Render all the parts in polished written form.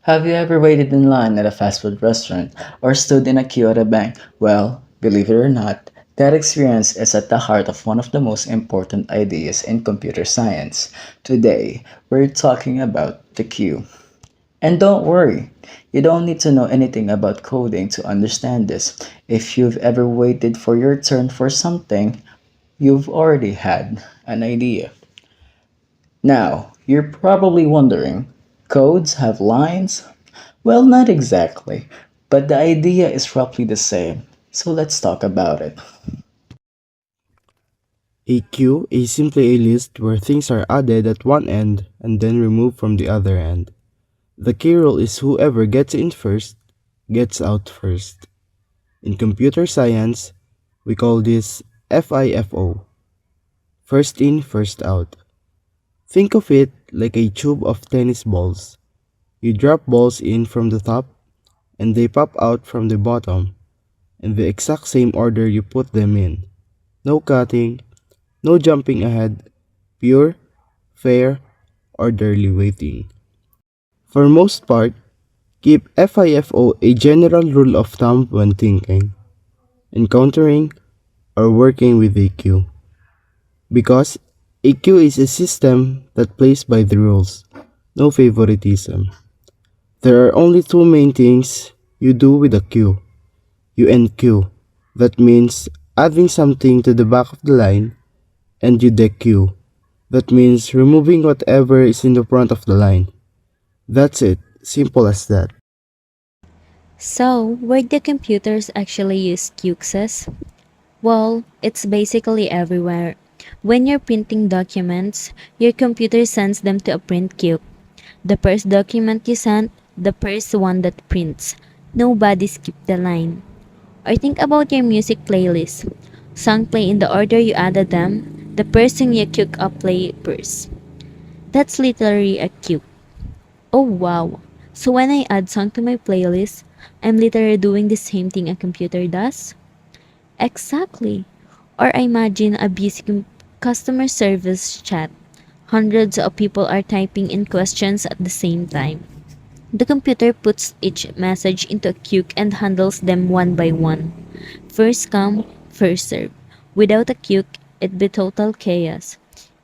Have you ever waited in line at a fast food restaurant or stood in a queue at a bank? Well, believe it or not, that experience is at the heart of one of the most important ideas in computer science. Today, we're talking about the queue. And don't worry, you don't need to know anything about coding to understand this. If you've ever waited for your turn for something, you've already had an idea. Now, you're probably wondering, codes have lines? Well, not exactly, but the idea is roughly the same. So let's talk about it. A queue is simply a list where things are added at one end and then removed from the other end. The key rule is whoever gets in first gets out first. In computer science, we call this FIFO, first in, first out. Think of it like a tube of tennis balls. You drop balls in from the top and they pop out from the bottom in the exact same order you put them in. No cutting, no jumping ahead, pure, fair, orderly waiting. For most part, keep FIFO a general rule of thumb when thinking, encountering, or working with a queue. Because a queue is a system that plays by the rules, no favoritism. There are only two main things you do with a queue. You enqueue, that means adding something to the back of the line, and you dequeue, that means removing whatever is in the front of the line. That's it, simple as that. So, where do computers actually use QXS? Well, it's basically everywhere. When you're printing documents, your computer sends them to a print queue. The first document you send, the first one that prints. Nobody skipped the line. Or think about your music playlist. Song play in the order you added them. The person you queue up play first. That's literally a queue. Oh wow. So when I add song to my playlist, I'm literally doing the same thing a computer does? Exactly. Or imagine a busy customer service chat. Hundreds of people are typing in questions at the same time. The computer puts each message into a queue and handles them one by one. First come, first serve. Without a queue, it'd be total chaos.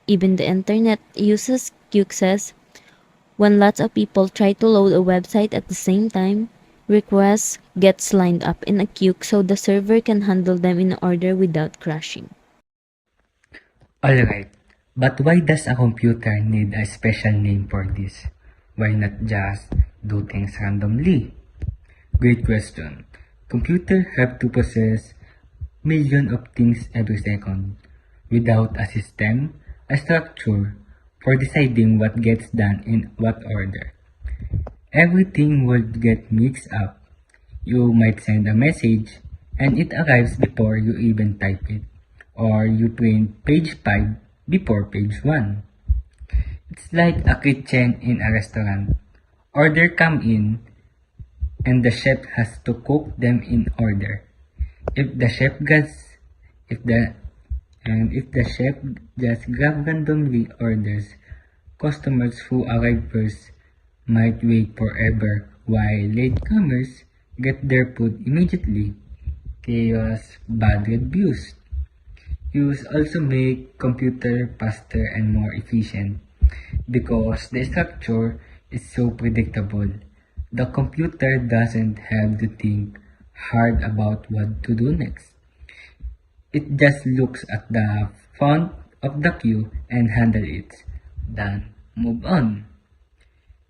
Even the internet uses queues. When lots of people try to load a website at the same time, requests gets lined up in a queue so the server can handle them in order without crashing. Alright, but why does a computer need a special name for this? Why not just do things randomly? Great question. Computers have to process millions of things every second. Without a system, a structure for deciding what gets done in what order, everything would get mixed up. You might send a message and it arrives before you even type it, or you print page 5 before page 1. It's like a kitchen in a restaurant. Order come in and the chef has to cook them in order. If the chef gets if the if the chef just grab randomly orders, customers who arrive first might wait forever while latecomers get their food immediately. Chaos, bad reviews. Use also make computer faster and more efficient because the structure is so predictable. The computer doesn't have to think hard about what to do next. It just looks at the front of the queue and handle it. Then move on.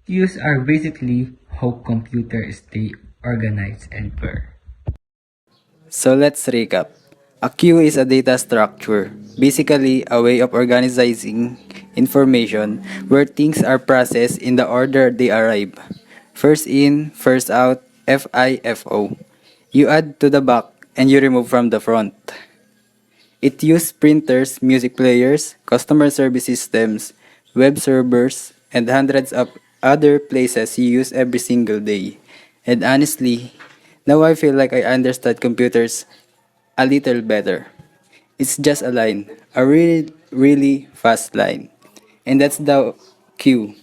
Queues are basically how computers stay organized and fair. So let's recap. A queue is a data structure, basically a way of organizing information where things are processed in the order they arrive. First in, first out, FIFO. You add to the back and you remove from the front. It uses printers, music players, customer service systems, web servers, and hundreds of other places you use every single day. And honestly, now I feel like I understand computers a little better. It's just a line, a really, really fast line. And that's the cue.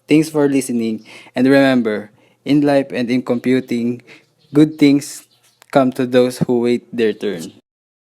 Thanks for listening. And remember, In life and in computing, good things come to those who wait their turn.